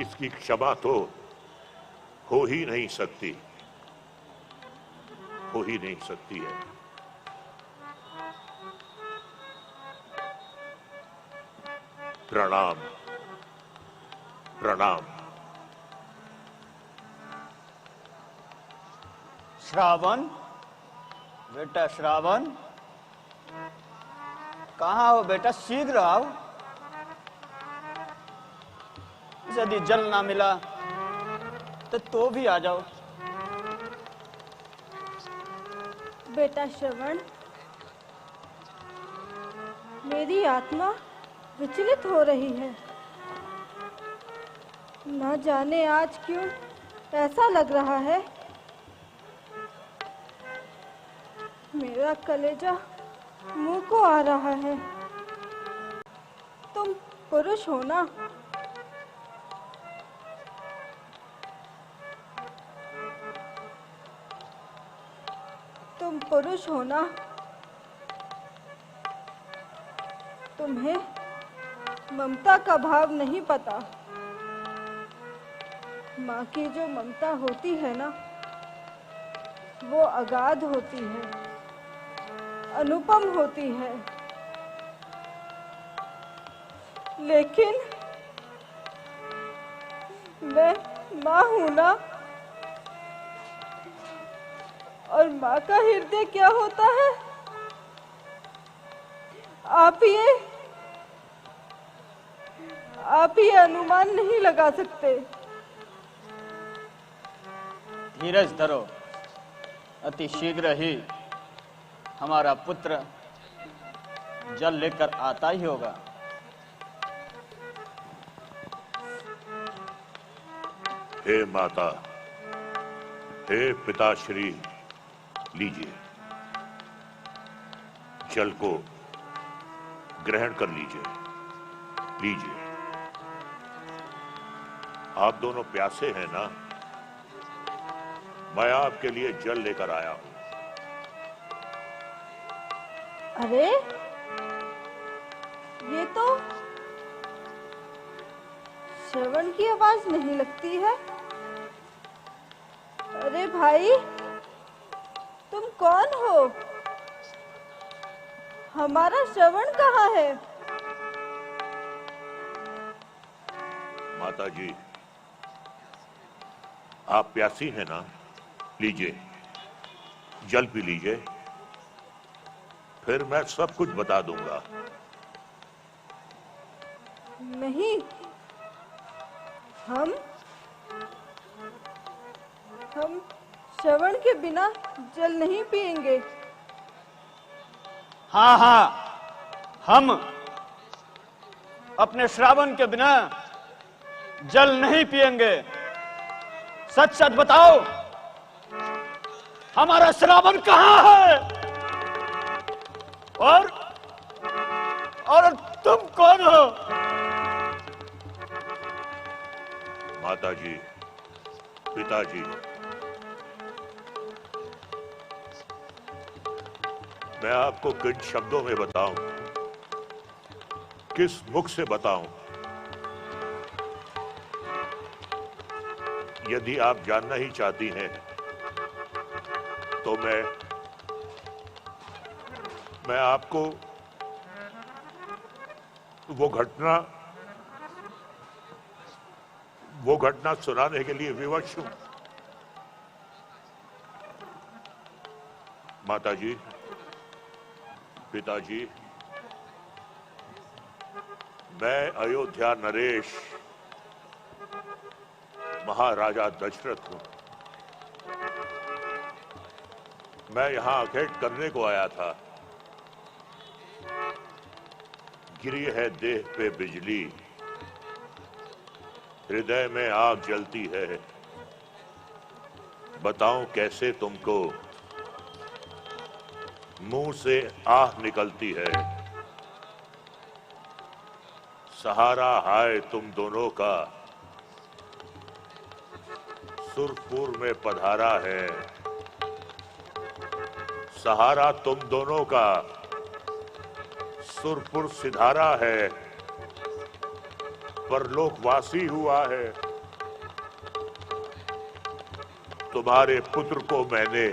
इसकी क्षमा तो हो ही नहीं सकती है। प्रणाम। श्रावण, बेटा श्रावण, कहाँ हो बेटा? शीघ्र आओ। यदि जल ना मिला तो भी आ जाओ। बेटा श्रवण, मेरी आत्मा विचलित हो रही है। न जाने आज क्यों ऐसा लग रहा है। मेरा कलेजा मुंह को आ रहा है। तुम पुरुष हो ना? तुम पुरुष हो ना? तुम्हें ममता का भाव नहीं पता। माँ की जो ममता होती है ना, वो अगाध होती है, अनुपम होती है। लेकिन मैं माँ हूं ना, और माँ का हृदय क्या होता है आप ये अनुमान नहीं लगा सकते। धीरज धरो, अति शीघ्र ही हमारा पुत्र जल लेकर आता ही होगा। हे माता, हे पिताश्री, लीजिए, जल को ग्रहण कर लीजिए। आप दोनों प्यासे हैं ना? मैं आपके लिए जल लेकर आया हूं। अरे, ये तो श्रवण की आवाज नहीं लगती है। अरे भाई, तुम कौन हो? हमारा श्रवण कहाँ है? माता जी, आप प्यासी हैं ना? लीजिए, जल पी लीजिए, फिर मैं सब कुछ बता दूंगा। नहीं, हम श्रवण के बिना जल नहीं पिएंगे। हाँ, हम अपने श्रावण के बिना जल नहीं पिएंगे। सच सच बताओ, हमारा श्रावण कहाँ है? और तुम कौन हो? माता जी, पिताजी, मैं आपको किन शब्दों में बताऊं, किस मुख से बताऊं? यदि आप जानना ही चाहती हैं तो मैं आपको वो घटना सुनाने के लिए विवश हूं। माता जी, पिताजी, मैं अयोध्या नरेश महाराजा दशरथ हूं। मैं यहां अखेट करने को आया था। गिरी है देह पे बिजली, हृदय में आग जलती है। बताऊं कैसे तुमको, मुंह से आह निकलती है। सहारा हाय तुम दोनों का, सुरपुर में पधारा है। सहारा तुम दोनों का, सुरपुर सिधारा है। परलोकवासी हुआ है। तुम्हारे पुत्र को मैंने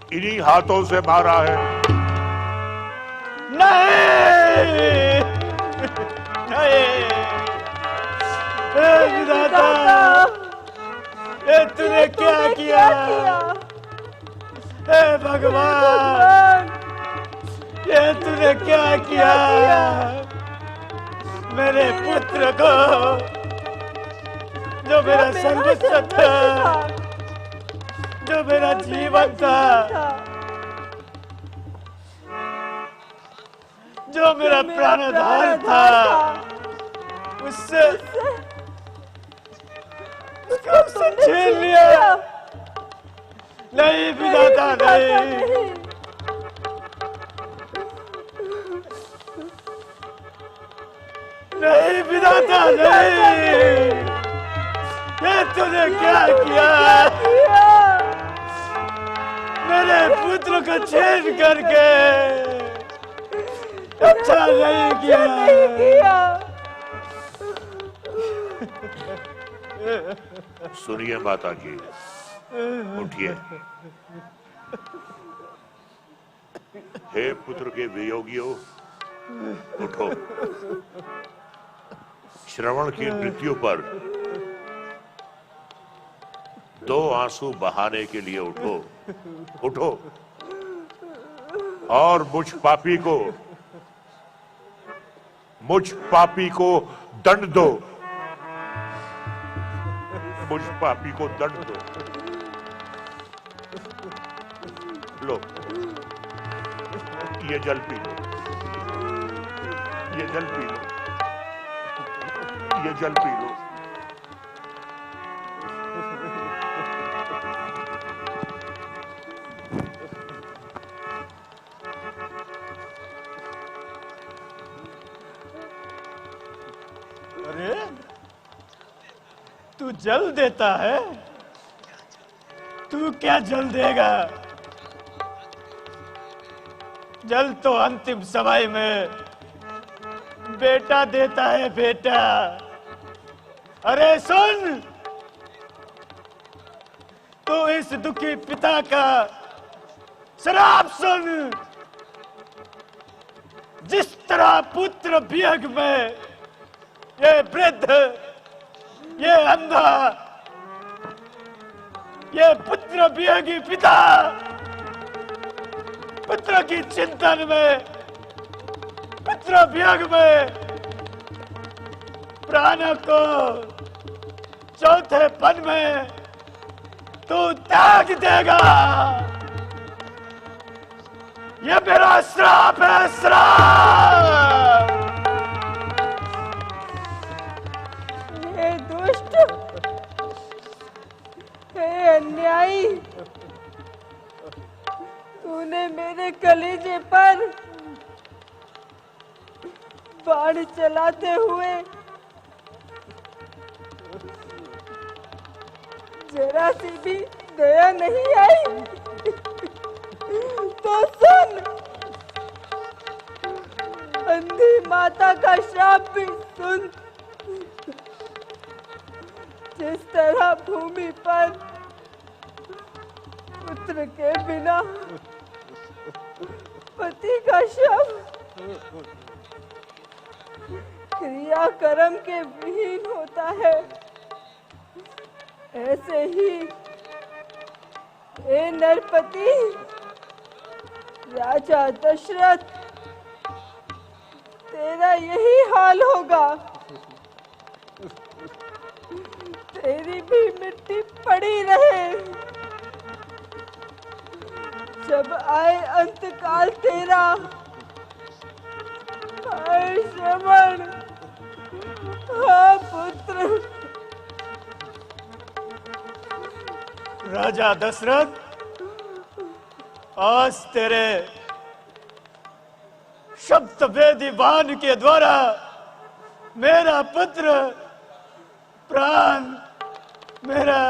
इन्हीं हाथों से मारा है। नहीं नहीं, विधाता, ये तूने क्या किया? हे भगवान, ये तूने क्या किया? मेरे पुत्र को, जो मेरा सर्वस्व था, जो मेरा जीवन था, जो मेरा प्राणधान था, उससे उसको छीन लिया। नहीं विधाता, नहीं, नहीं विधाता, नहीं। ये तूने क्या किया? मेरे पुत्र को छीन करके अच्छा नहीं किया। सुनिए माता जी, उठिए। हे पुत्र के वियोगियों, उठो। श्रवण की मृत्यु पर 2 आंसू बहाने के लिए उठो, उठो और मुझ पापी को दंड दो। मुझ पापी को दंड दो। लो, ये जल पी लो, ये जल पी लो, ये जल पी लो। अरे, तू जल देता है? तू क्या जल देगा? जल तो अंतिम समय में बेटा देता है, बेटा। अरे सुन, तू इस दुखी पिता का श्राप सुन। जिस तरह पुत्र वियोग में ये वृद्ध, ये अंधा, ये पुत्र वियोगी पिता पुत्र की चिंतन में, पुत्र वियोग में प्राणों को चौथे पन में तू त्याग देगा। ये मेरा श्राप है, श्राप। हे दुष्ट, हे अन्यायी, तूने मेरे कलेजे पर बाण चलाते हुए जरा सी भी दया नहीं आई। तो सुन, अंधी माता का श्राप भी सुन। जिस तरह भूमि पर पुत्र के बिना पति का शव क्रिया कर्म के विहीन होता है, ऐसे ही ए नरपति, राजा दशरथ, तेरा यही हाल होगा। तेरी भी मिट्टी पड़ी रहे। जब आए अंतकाल तेरा, आए श्रवण, हाँ पुत्र। राजा दशरथ, आज तेरे शब्द वेदी बाण के द्वारा मेरा पुत्र प्राण, मेरा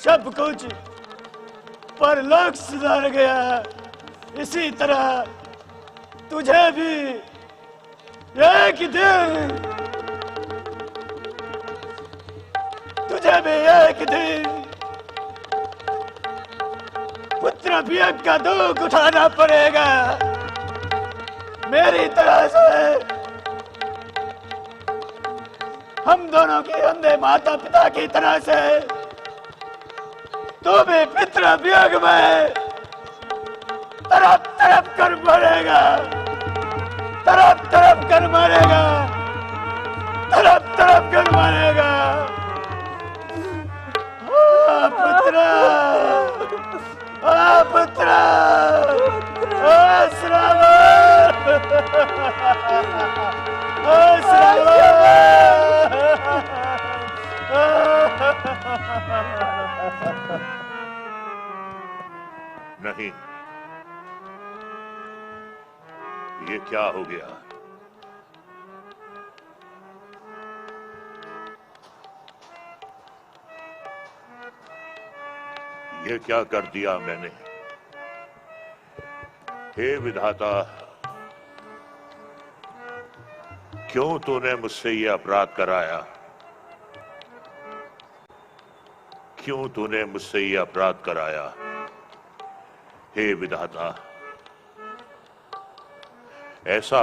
सब कुछ परलोक सुधार गया। इसी तरह तुझे भी एक दिन, तुझे भी एक दिन पुत्र वियोग का दुख उठाना पड़ेगा मेरी तरह से। हम दोनों के अंधे माता पिता की तरह से तू भी पुत्र वियोग में तरफ तरफ कर मरेगा, तरफ तरफ कर मरेगा, तरफ तरफ कर मरेगा। पुत्र, पुत्र, श्रावण, नहीं, ये क्या हो गया? ये क्या कर दिया मैंने? हे विधाता, क्यों तूने मुझसे ये अपराध कराया? क्यों तूने मुझसे ये अपराध कराया? हे विधाता, ऐसा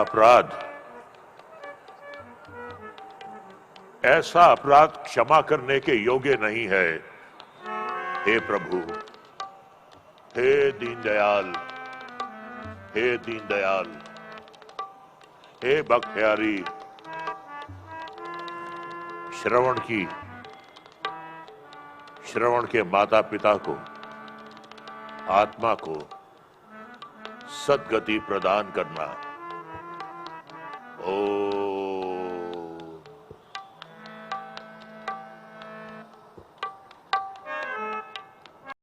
अपराध क्षमा करने के योग्य नहीं है। हे प्रभु, हे दीनदयाल, हे दीनदयाल, हे बख्तियारी, श्रवण के माता पिता को, आत्मा को सद्गति प्रदान करना।